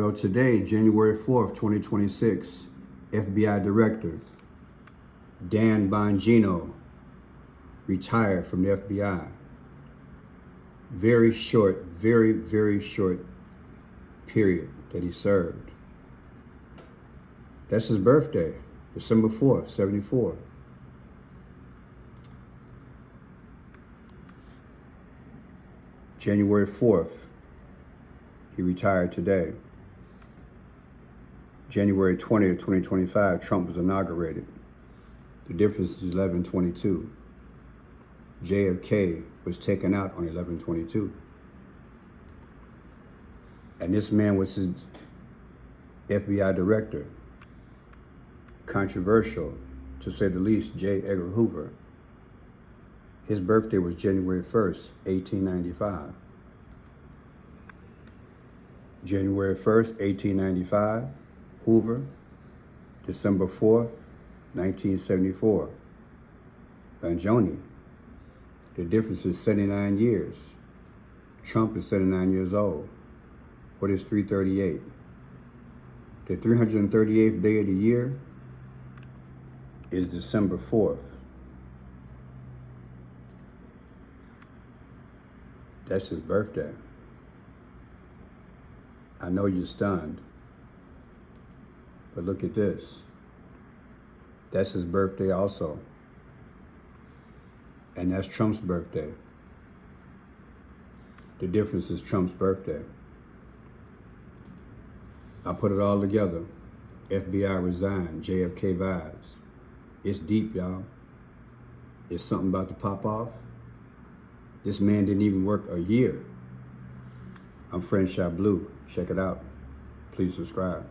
Well, today, January 4th, 2026, FBI Director Dan Bongino retired from the FBI. Very short, very short period that he served. That's his birthday, December 4th, 74. January 4th, he retired today. January 20th, 2025, Trump was inaugurated. The difference is 11/22. JFK was taken out on 11/22. And this man was his FBI director. Controversial, to say the least, J Edgar Hoover. His birthday was January 1st, 1895. January 1st, 1895. Hoover, December 4th, 1974. Bongino, the difference is 79 years. Trump is 79 years old. What is 338? The 338th day of the year is December 4th. That's his birthday. I know you're stunned. But look at this. That's his birthday also. And that's Trump's birthday. The difference is Trump's birthday. I put it all together. FBI resigned, JFK vibes. It's deep, y'all. It's something about to pop off. This man didn't even work a year. I'm Friend Shot Blue. Check it out. Please subscribe.